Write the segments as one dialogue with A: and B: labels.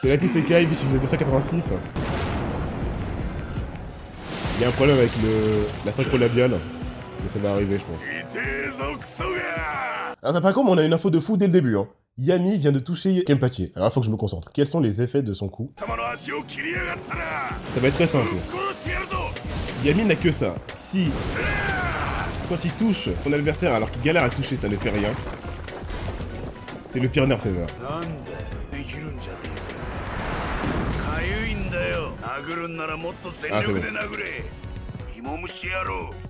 A: C'est là Isekai, il faisait 286. Il y a un problème avec la synchro labiale. Mais ça va arriver, je pense. Alors c'est pas con, mais on a une info de fou dès le début. Hein. Yami vient de toucher Kenpachi. Alors il faut que je me concentre. Quels sont les effets de son coup? Ça va être très simple. Yami n'a que ça. Si, quand il touche son adversaire alors qu'il galère à toucher, ça ne fait rien. C'est le pire nerf ever. Ah, c'est bon.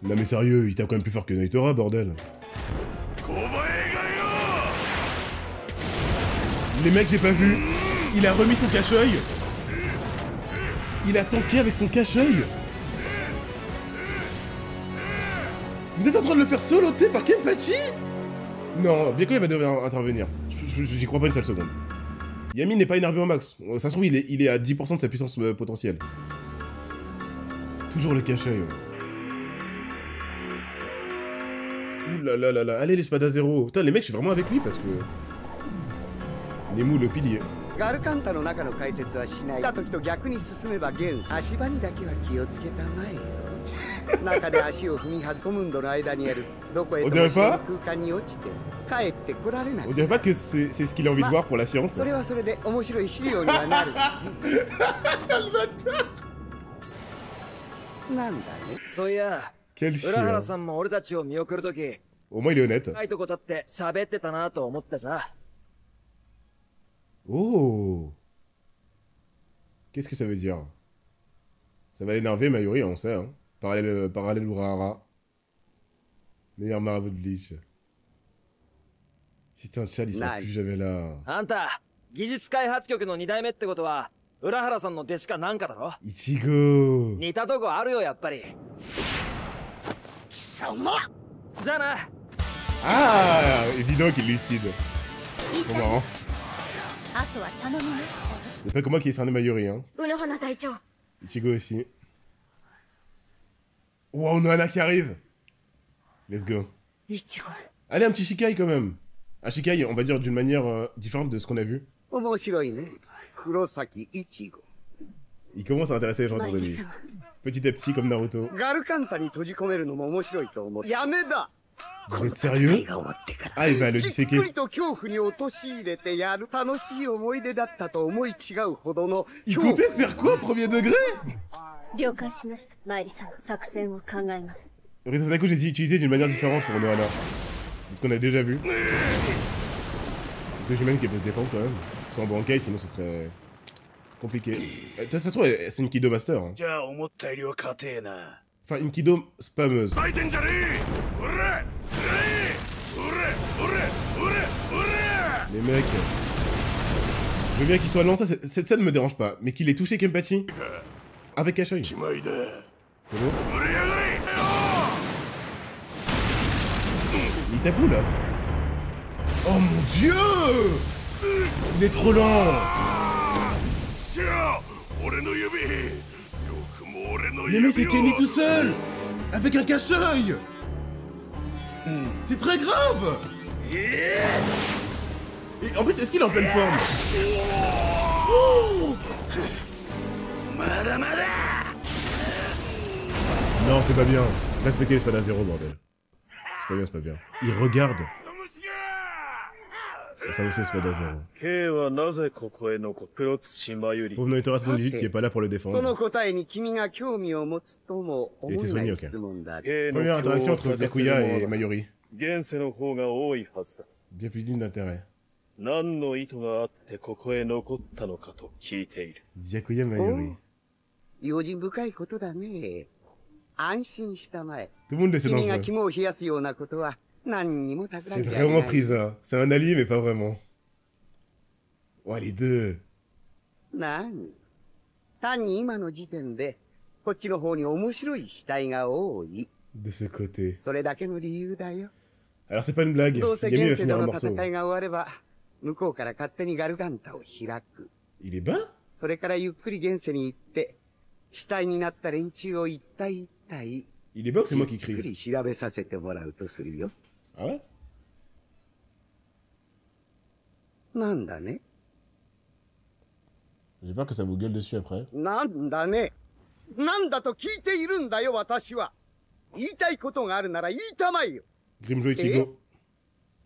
A: Non mais sérieux, il tape quand même plus fort que Noitora, bordel. Les mecs, j'ai pas vu. Il a remis son cache-œil. Il a tanké avec son cache-œil. Vous êtes en train de le faire soloter par Kenpachi? Non, bien quand il va devoir intervenir. J'y crois pas une seule seconde. Yami n'est pas énervé au max. Ça se trouve, il est à 10% de sa puissance potentielle. Toujours le cache-œil. Ouh là là là là. Allez, l'espada zéro. Putain, les mecs, je suis vraiment avec lui parce que... Nemu, le pilier. On dirait pas? On dirait pas que c'est ce qu'il a envie de voir pour la science. Quel chien. Au moins il est honnête. Oh. Qu'est-ce que ça veut dire? Ça va l'énerver Mayuri, on sait, hein. Parallèle Urahara. Meilleur marabout de Bleach. Putain, Chad, il sera plus jamais là. Ichigo. Ah, évident qu'il lucide. C'est marrant. C'est pas comme moi qui ai cerné Mayuri, hein. Ichigo aussi. Wow, Nohana qui arrive. Let's go. Allez, un petit Shikai quand même. Un Shikai, on va dire d'une manière différente de ce qu'on a vu. Il commence à intéresser les gens autour de lui. Petit à petit, comme Naruto. Vous êtes sérieux? Ah, il va le disséquer. Il comptait faire quoi, premier degré? Rizatako, j'ai dit utiliser d'une manière différente pour Nohana. De ce qu'on a déjà vu. Parce que j'imagine qu'elle peut se défendre quand même. Sans Bankai, sinon ce serait... compliqué. Ça se trouve, c'est une Kido Master. Hein. Enfin, une Kido spammeuse. Les mecs... Je veux bien qu'il soit lent, ça, cette scène me dérange pas. Mais qu'il ait touché Kenpachi avec cache-œil. C'est bon? Il tape où, là? Oh mon dieu! Il est trop lent! Mais c'est Kenny tout seul! Avec un cache-œil! C'est très grave! Et en plus, est-ce qu'il est en pleine forme? Oh! Non, c'est pas bien. Respectez l'espada zéro, bordel. C'est pas bien, c'est pas bien. Il regarde. Enfin, c'est l'espada zéro. Pauvre Noitora 78 qui est pas là pour le défendre. Il était soigné, ok. Première interaction entre Byakuya et Mayuri. Bien plus digne d'intérêt. Byakuya Mayuri. Tout le monde le sait dans le jeu. C'est vraiment Frieza. C'est un allié, mais pas vraiment. Oh, les deux. De ce côté. Alors c'est pas une blague. Yami va finir un morceau. Il est bas là? Il est bas ou c'est moi qui crie? Ah ouais? J'ai peur que ça vous gueule dessus après.
B: Grim
A: Joe Ichigo.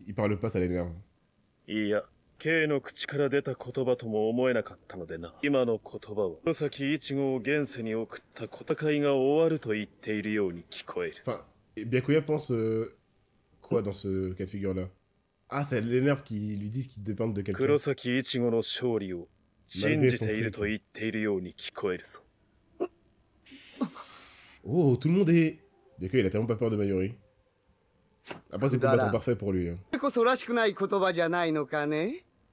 A: Il parle pas, ça l'énerve.
C: K の口から出た言葉とも思えなかったのでな。今の言葉は、黒崎一護を現世に送った戦いが終わると言っているように聞こえる。
A: Enfin, Byakuya pense quoi dans ce cas de figure-là? Ah, ça l'énerve qu'ils lui disent qu'ils dépendent de quelqu'un.
C: 黒崎一護の勝利を信じていると言っているように聞こえるぞ。
A: Oh, tout le monde est... Byakuya, il a tellement pas peur de Mayuri. Après, c'est le combattant parfait pour lui. Hein.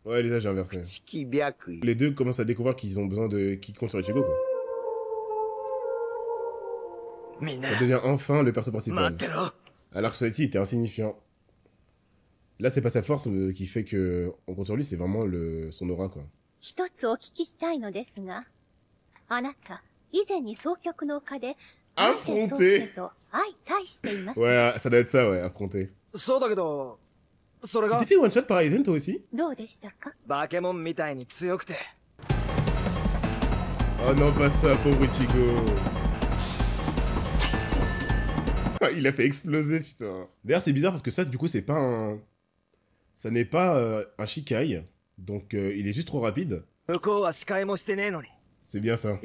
A: Ouais, les âges inversés. Les deux commencent à découvrir qu'ils ont besoin de... qu'ils comptent sur Ichigo, quoi. Ça devient enfin le perso principal. Alors que Society était insignifiant. Là, c'est pas sa force qui fait que on compte sur lui, c'est vraiment son aura, quoi. Affronter. Ouais, ça doit être ça, ouais, affronter. T'as fait one shot par Aizen, toi aussi? Oh non, pas ça, pauvre Ichigo. Il a fait exploser, putain. D'ailleurs, c'est bizarre parce que ça, du coup, c'est pas un... Ça n'est pas un Shikai, donc il est juste trop rapide. C'est bien ça.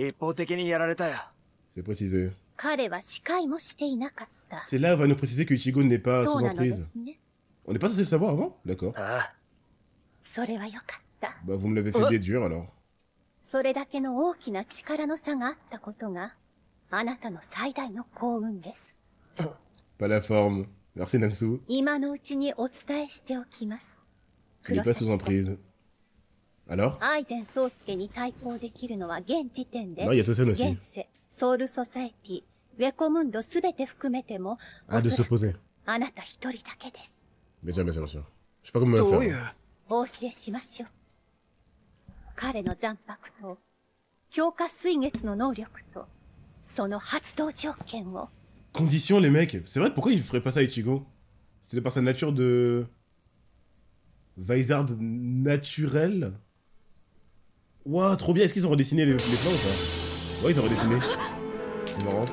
A: C'est précisé. C'est là où on va nous préciser que Ichigo n'est pas sous emprise. On n'est pas censé le savoir avant? D'accord. Bah, vous me l'avez fait déduire, alors. Pas la forme. Merci, Namsu. Il n'est pas sous emprise. Alors? Non, il y a Tosen aussi. Ah, de s'opposer. Bien sûr, bien sûr, bien sûr. Je sais pas comment le faire. Condition, les mecs. C'est vrai, pourquoi ils feraient pas ça à Ichigo? C'était par sa nature de... Vizard naturel. Ouah, trop bien. Est-ce qu'ils ont redessiné les plans ou pas? Ouais, ils ont redessiné. C'est marrant.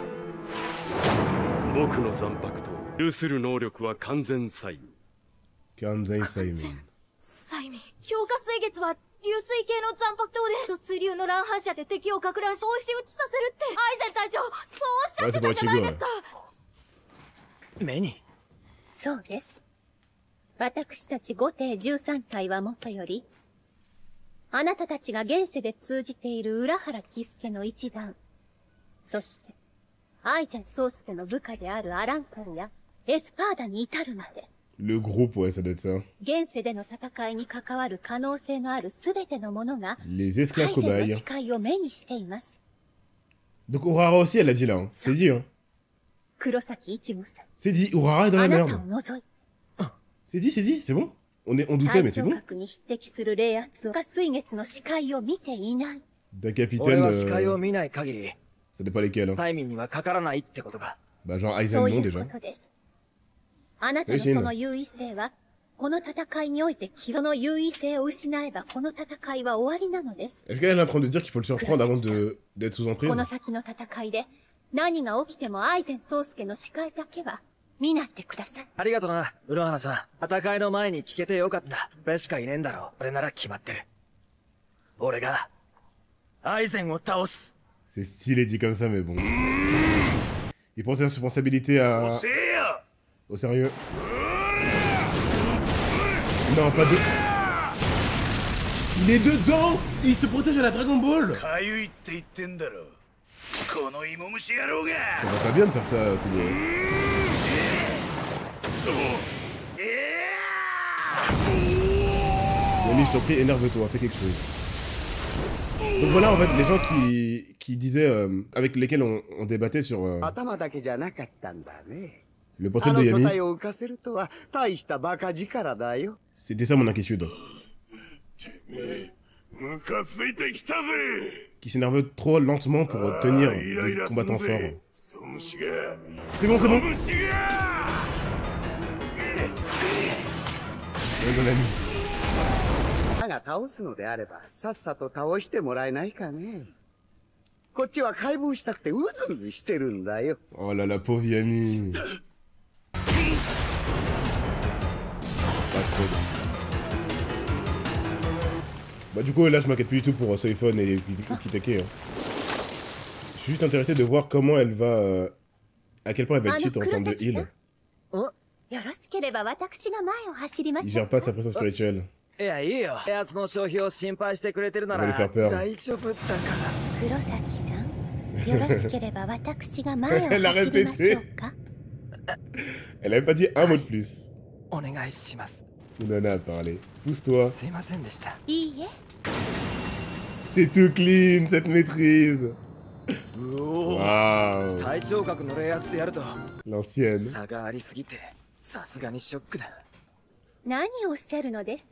A: Kanzen Saimin.
D: 流水系の残白刀で水流の乱反射で敵を撹乱し押し打ちさせるってアイゼン隊長そうおっしゃってたじゃないですか。
B: 目に
D: そうです。私たち五帝13体はもとよりあなたたちが現世で通じている浦原喜助の一団、そしてアイゼン宗介の部下であるアランカルやエスパーダに至るまで。
A: Le groupe, ouais, ça doit être ça. Les esclaves cobayes. Donc Urara aussi, elle a dit là. Hein. C'est dit, hein. C'est dit, Urara est dans la merde. C'est dit, c'est bon. On doutait, mais c'est bon. D'un capitaine... Ça dépend lesquels. Hein. Bah genre Aizen, non, déjà.
D: あなたのその優位性は、この戦いにおいてその優位性を失えばこの戦いは終わりなのです。
A: Est-ce qu'elle est en train de dire qu'il faut le surprendre avant d'être sous emprise?
D: この先の戦いで何が起きてもアイゼン宗介の視界だけは見ないでください。
B: ありがとな、浦原さん。戦いの前に聞けてよかった。俺しかいねえんだろ。俺なら決まってる。俺がアイゼンを倒す。
A: C'est stylé dit comme ça, mais bon. Il prend ses responsabilités à... Au sérieux? Non, pas de... Il est dedans! Il se protège à la Dragon Ball! Ça va pas bien de faire ça, Kubo. Yami, je t'en prie, énerve-toi, fais quelque chose. Donc voilà, en fait, les gens qui disaient... avec lesquels on débattait sur... Le portrait de Yami. C'était ça mon inquiétude. Qui s'énerve trop lentement pour tenir des combattants forts. C'est bon, c'est bon. Ouais, mon ami.
E: が倒すのであれば、さっさと倒してもらえないかね。こっちは解剖したくてうずうずしてるんだよ。
A: Oh là là, pauvre Yami. Bah du coup là je m'inquiète plus du tout pour Soifon et Kitake. Hein. Je suis juste intéressé de voir comment elle va... à quel point elle va être cheat en termes de heal. Il gère pas sa présence spirituelle.
B: いや、いいよ。やつの消費を心配してくれてるなら
A: On va lui faire peur.
B: 大丈夫だから。
D: 黒崎さん、よろしければ私が前を走りましょうか。
A: Elle avait pas dit un mot de plus.
B: お願いします。
A: Nana a parlé. Pousse-toi.
B: すいませんでした。
D: いいえ。
A: C'est tout clean cette maîtrise.
B: うお。
A: Waouh.
B: 体調角の冷圧でやると
A: L'ancienne.
B: 差がありすぎてさすがにショックだ。
D: 何をおっしゃるのです。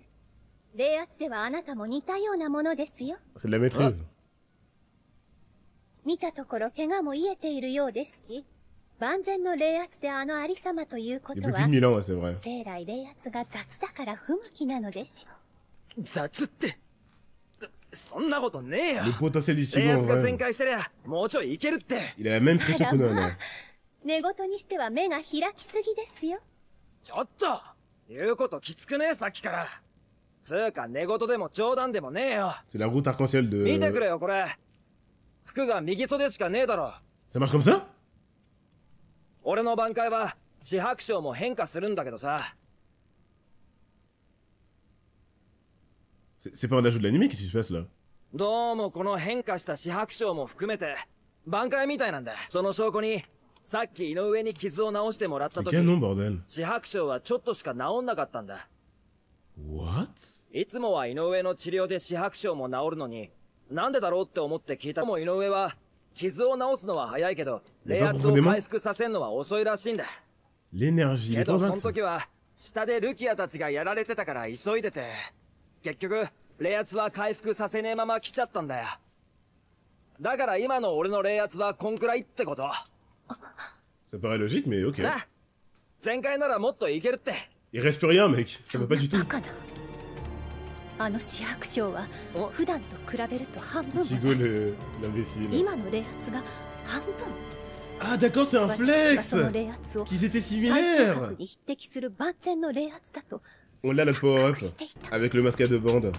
D: 冷圧ではあなたも似たようなものですよ。
A: C'est de la maîtrise.
D: 見たところ怪我も癒えているようですし、万全の冷圧であのありさまというこ
A: Il
D: と
A: y a
D: は
A: plus de 1000 ans, ouais, c'est vrai.
D: 生来冷圧が雑だから不向きなのでしょう。
B: 雑ってそんなことねえよ。
A: Le potentiel
B: 冷
A: d'Ichigo,
B: 圧
A: en
B: が全
A: vrai.
B: 開してりゃもうちょいいけるって。
A: Il a la même pression que Nana.
D: 寝言にしては目が開きすぎですよ。
B: ちょっと言うこときつくねえさっきから。つうか寝言でも冗談でもねえよ。
A: C'est la route arc-en-ciel
B: 見てく
A: de...
B: れよこれ。服が右袖しかねえだろ。
A: Ça marche comme ça?
B: 俺の挽回は四白章も変化するんだけどさ。
A: C'est pas un ajout de l'anime? Qu'est-ce qui se passe là?
B: どうもこの変化した四白章も含めて挽回みたいなんだ。その証拠にさっき井上に傷を治してもらった
A: C'est
B: 時
A: canon, bordel.
B: 四白章はちょっとしか治んなかったんだ。
A: What?
B: いつもは井上の治療で四白章も治るのになんでだろうって思って聞いた。もう井上は傷を治すのは早いけど冷圧を回復させるのは遅いらしいんだ。
A: L'énergie, il
B: け
A: est
B: ど
A: pas
B: そ
A: vague,
B: の
A: ça.
B: 時は下でルキアたちがやられてたから急いでて結局冷圧は回復させねえまま来ちゃったんだよ。だから今の俺の冷圧はこんくらいってこと。
A: Ça paraît logique, mais ok.
B: な前回ならもっといけるって。
A: Il reste plus rien, mec. Ça va pas du tout.
D: バカな。あの四白章は普段と比べると半分も
A: Ichigo, l'imbécile.
D: 今の冷圧が半分。
A: Ah, d'accord, c'est un
D: 私は
A: flex!
D: その冷圧を
A: Qu'ils étaient
D: 体調角
A: similaires!
D: に匹敵する万全の冷圧だと
A: On l'a, la power-up.
D: 隠していた。
A: Avec le masque à deux bandes.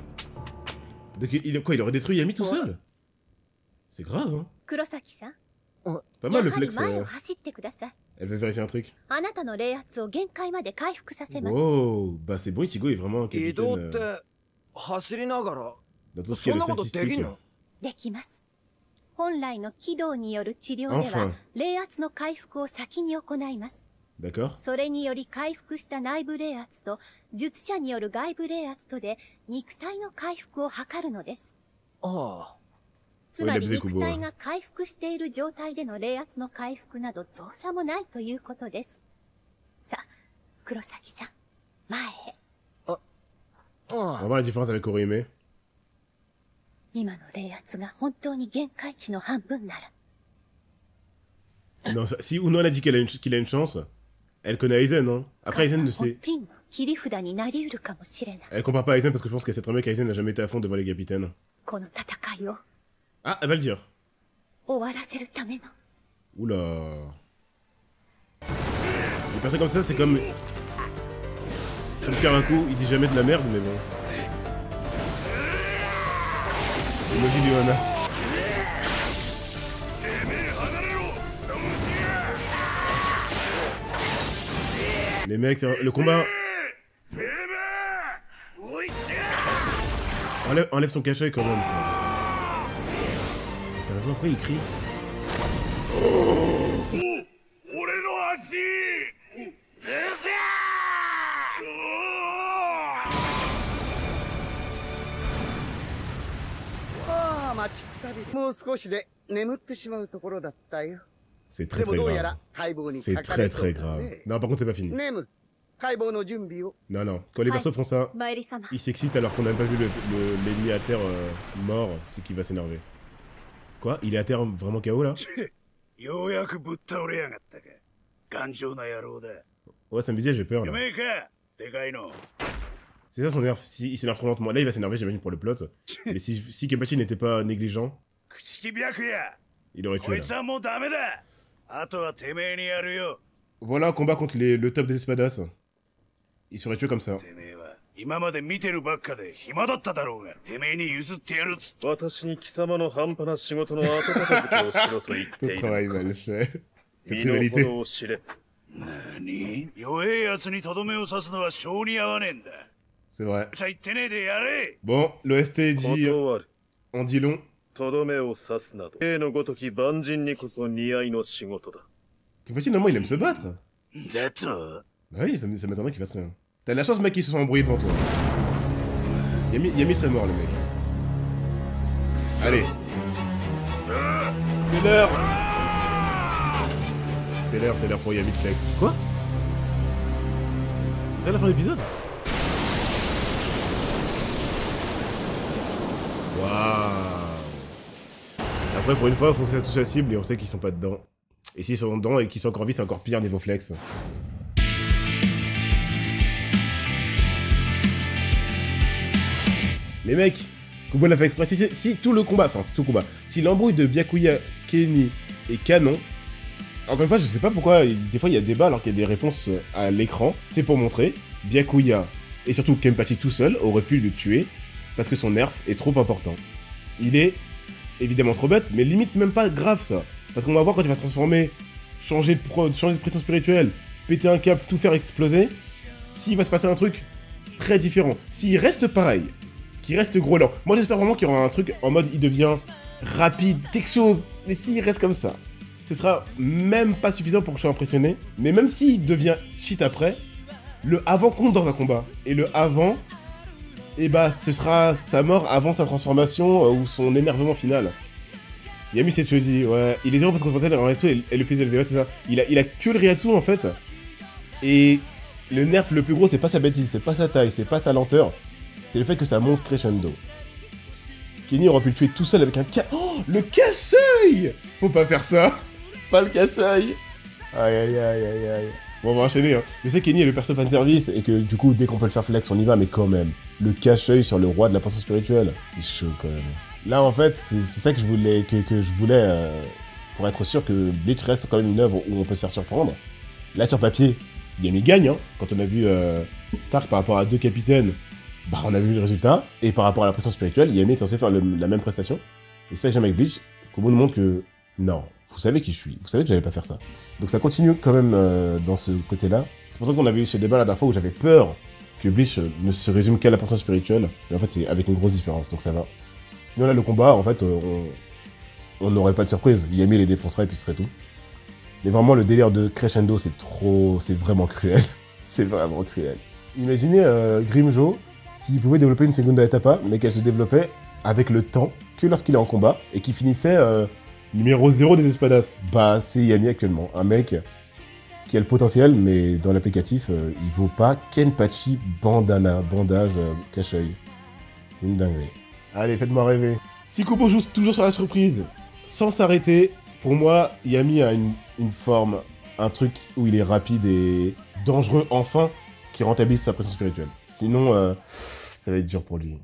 A: Donc, quoi, il aurait détruit Yami tout seul? C'est grave, hein?
D: 黒崎さん、
A: Pas
D: や
A: mal le
D: はり
A: flex.
D: 前を走ってください。
A: Elle veut vérifier un truc.
D: あなたの冷圧を限界まで回復させます。
A: Wow! Bah, c'est bon, Ichigo est vraiment un
B: 移動っ
A: capitaine
B: て走りながら
A: dans tout ce qui est
B: そん
A: le
B: なことでき
A: statistique.
B: んの？
D: できます。本来の軌道による治療では
A: Enfin
D: 冷圧の回復を先に行います。
A: D'accord?
D: それにより回復した内部冷圧と術者による外部冷圧とで肉体の回復を図るのです。
B: ああ。
D: つまり
A: Oui, la musique au
D: 肉
A: bout,
D: 体が回復している状態での冷圧の回復など造作もないということです。さあ、黒崎さん、前へ。
A: On va voir la différence avec Orihime.
D: 今の冷圧が本当に限界値の半分なら。
A: Non, si Uno a dit qu'il a une chance, elle connaît Aizen, hein. Après, Aizen ne
D: 本
A: sait.
D: 人の切り札になりうるかもしれない。
A: Elle compare pas à Aizen parce que je pense qu'elle sait très bien qu'Aizen n'a jamais été à fond devant les capitaines.
D: この戦いを
A: Ah, elle va le dire.
D: 終わらせるための。
A: Oula. Les personnes comme ça, c'est comme... Comme Karaku, il dit jamais de la merde, mais bon. Emoji Leona. Les mecs, le combat... Enlève son cachet quand même. Sérieusement, pourquoi il crie?
C: 俺の足
E: ああ、待ちくたび。もう少しで眠ってしまうところだったよ。
A: C'est
E: で
A: très
E: も
A: très
E: どうや
A: grave.
E: ら解剖に
A: C'est
E: かか
A: très
E: れそ
A: très
E: うだ
A: grave.
E: ね。
A: Non, par contre, c'est pas fini.
E: ネム、解剖の準備を。
A: Non, non. Quand les persos font ça,
D: マエリ様、
A: ils s'excitent alors qu'on n'a même pas vu l'ennemi à terre mort, c'est qu'il va s'énerver. Quoi? Il est à terre vraiment KO là?
C: ようやくぶっ倒れやがったか。頑丈な野郎だ。
A: Ouais, ça me disait, j'ai peur là.
C: 夢かでかいの。
A: C'est ça son nerf. Si il s'énerve trop lentement. Là, il va s'énerver, j'imagine, pour le plot. Mais si Kenpachi n'était pas négligent, il aurait tué. Là. Voilà un combat contre le top des espadas. Il serait tué comme ça.
C: 今まで見てるばっかで暇だっただろうが、てめえに譲ってやるっつって。私に貴様の半端な仕事の後片付けをしろと言っている。身の程を知れ。何？弱えやつにとどめを刺すのは性に合わねえんだ。
A: C'est vrai.
C: じゃ言ってねえでやれ。
A: Bon, l'OST dit on dit long.
C: とどめを刺すなど、例のごとき万人にこそ似合いの仕事だ。
A: Kenpachi, normalement, il aime se battre. Bah oui, ça m'étonnerait qu'il fasse rien. T'as de la chance, mec, qu'ils se sont embrouillés devant toi. Yami serait mort, le mec. Allez. C'est l'heure. C'est l'heure pour Yami de flex. Quoi? C'est ça la fin de l'épisode? Waouh. Après, pour une fois, il faut que ça touche la cible et on sait qu'ils sont pas dedans. Et s'ils sont dedans et qu'ils sont encore en vie, c'est encore pire niveau flex. Les mecs, Kubo l'a fait exprès. Si tout le combat, enfin, tout combat, si l'embrouille de Byakuya, Kenny et Kanon, encore une fois, je sais pas pourquoi, des fois il y a débat alors qu'il y a des réponses à l'écran, c'est pour montrer, Byakuya, et surtout Kenpachi tout seul, aurait pu le tuer, parce que son nerf est trop important. Il est évidemment trop bête, mais limite c'est même pas grave ça. Parce qu'on va voir quand il va se transformer, changer de pression spirituelle, péter un câble, tout faire exploser, s'il va se passer un truc très différent. S'il reste pareil, qu'il reste gros lent. Moi j'espère vraiment qu'il y aura un truc en mode il devient rapide, quelque chose. Mais s'il reste comme ça, ce sera même pas suffisant pour que je sois impressionné. Mais même s'il devient cheat après, le avant compte dans un combat. Et le avant, et bah ce sera sa mort avant sa transformation ou son énervement final. Yami s'est choisi, ouais. Il est 0 parce qu'on se pensait le Ryatsu et le plus élevé, ouais c'est ça. Il a que le Ryatsu en fait. Et le nerf le plus gros c'est pas sa bêtise, c'est pas sa taille, c'est pas sa lenteur. C'est le fait que ça monte crescendo. Kenny aurait pu le tuer tout seul avec un Oh, le cache-œil. Faut pas faire ça. Pas le cache-œil. Aïe aïe aïe aïe aïe. Bon, on va enchaîner, hein. Je sais que Kenny est le perso fanservice et que du coup, dès qu'on peut le faire flex, on y va, mais quand même. Le cache-œil sur le roi de la passion spirituelle, c'est chaud quand même. Là, en fait, c'est ça que je voulais, pour être sûr que Bleach reste quand même une œuvre où on peut se faire surprendre. Là, sur papier, Yami gagne, hein. Quand on a vu Stark par rapport à deux capitaines, bah on a vu le résultat, et par rapport à la pression spirituelle, Yami est censé faire la même prestation. Et c'est ça que j'aime avec Bleach, Kubo nous montre que, non, vous savez qui je suis, vous savez que j'allais pas faire ça. Donc ça continue quand même dans ce côté-là. C'est pour ça qu'on avait eu ce débat la dernière fois où j'avais peur que Bleach ne se résume qu'à la pression spirituelle, mais en fait c'est avec une grosse différence, donc ça va. Sinon là, le combat, en fait, on n'aurait pas de surprise. Yami les défoncerait et puis ce serait tout. Mais vraiment, le délire de crescendo, c'est vraiment cruel. C'est vraiment cruel. Imaginez Grimmjow, s'il pouvait développer une Segunda Etapa, mais qu'elle se développait avec le temps, que lorsqu'il est en combat, et qui finissait numéro 0 des espadas. Bah, c'est Yami actuellement. Un mec qui a le potentiel, mais dans l'applicatif, il vaut pas Kenpachi bandage, cache-œil. C'est une dinguerie. Allez, faites-moi rêver. Si Kubo joue toujours sur la surprise, sans s'arrêter, pour moi, Yami a une forme, un truc où il est rapide et dangereux enfin, qui rentabilise sa pression spirituelle. Sinon, ça va être dur pour lui.